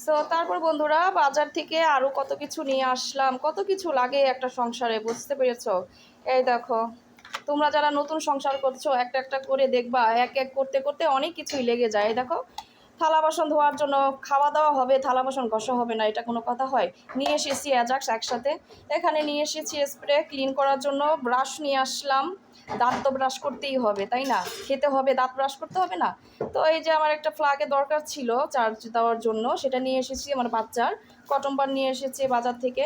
So তারপর বন্ধুরা বাজার থেকে আরও কত কিছু নিয়ে আসলাম। কত কিছু লাগে একটা সংসারে, বুঝতে পেরেছো? এই দেখো, তোমরা যারা নতুন সংসার করছো একটা একটা করে দেখবা, এক এক করতে করতে অনেক কিছুই লেগে যায়। এই দেখো, থালা বাসন ধোয়ার জন্য, খাওয়া দাওয়া হবে, থালা বাসন ঘষা হবে না, এটা কোনো কথা হয়? নিয়ে এসেছি অ্যাজাক্স একসাথে। এখানে নিয়ে এসেছি স্প্রে ক্লিন করার জন্য, ব্রাশ নিয়ে আসলাম। দাঁত তো ব্রাশ করতেই হবে, তাই না? খেতে হবে, দাঁত ব্রাশ করতে হবে না? তো এই যে আমার একটা ফ্লাগে দরকার ছিল চার্জ দেওয়ার জন্য, সেটা নিয়ে এসেছি। আমার বাচ্চার কটন বার নিয়ে এসেছি বাজার থেকে।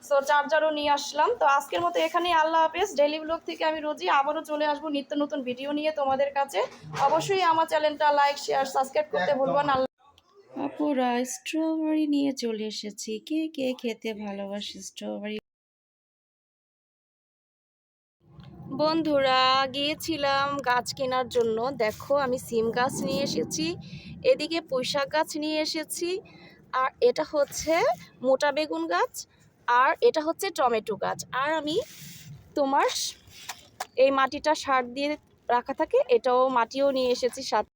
সো চার্জারও নিয়ে আসলাম। তো আজকের মতো এখানেই আল্লাহ হাফেজ। ডেইলি ব্লগ থেকে আমি রোজই আবারও চলে আসবো নিত্য নতুন ভিডিও নিয়ে তোমাদের কাছে। অবশ্যই আমার চ্যানেলটা লাইক শেয়ার সাবস্ক্রাইব করতে ভুলবো না। আপুরা স্ট্রবেরি নিয়ে চলে এসেছি। কে কে খেতে ভালোবাসে স্ট্রবেরি? বন্ধুরা গিয়েছিলাম গাছ কেনার জন্য। দেখো, আমি সিম গাছ নিয়ে এসেছি, এদিকে পুঁইশাক গাছ নিয়ে এসেছি, আর এটা হচ্ছে মোটা বেগুন গাছ, আর এটা হচ্ছে টমেটো গাছ। আর আমি তোমার এই মাটিটা সার দিয়ে রাখা থাকে, এটাও মাটিও নিয়ে এসেছি সাথে।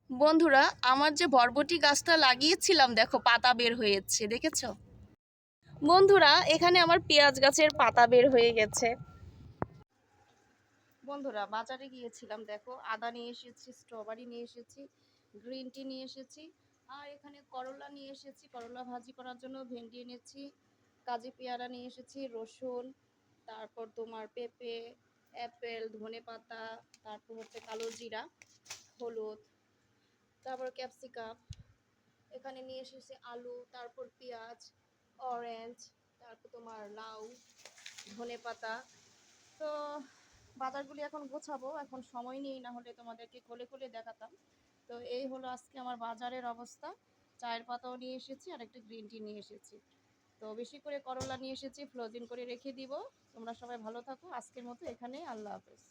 বন্ধুরা, আমার যে বরবটি গাছটা লাগিয়েছিলাম, দেখো পাতা বের হয়েছে, দেখেছো? বন্ধুরা, এখানে আমার পেঁয়াজ গাছের পাতা বের হয়ে গেছে। বন্ধুরা বাজারে গিয়েছিলাম, দেখো আদা নিয়ে এসেছি, স্ট্রবেরি নিয়ে এসেছি, গ্রিন টি নিয়ে এসেছি, আর এখানে করলা নিয়ে এসেছি, করলা ভাজি করার জন্য ভেন্ডি এনেছি, কাজি পেয়ারা নিয়ে এসেছি, রসুন, তারপর তোমার পেঁপে, অ্যাপেল, ধনেপাতা, তারপর হচ্ছে কালো জিরা, হলুদ, তারপর ক্যাপসিকাম, এখানে নিয়ে এসেছি আলু, তারপর পেঁয়াজ, অরেঞ্জ, তারপর তোমার লাউ, ধনেপাতা। তো বাজারগুলি এখন গোছাবো, এখন সময় নেই, না হলে তোমাদেরকে খুলে খুলে দেখাতাম। তো এই হলো আজকে আমার বাজারের অবস্থা। চায়ের পাতাও নিয়ে এসেছি আর একটা গ্রিন টি নিয়ে এসেছি। তো বেশি করে করলা নিয়ে এসেছি, ফ্রোজেন করে রেখে দিব। তোমরা সবাই ভালো থাকো। আজকের মতো এখানেই, আল্লাহ হাফেজ।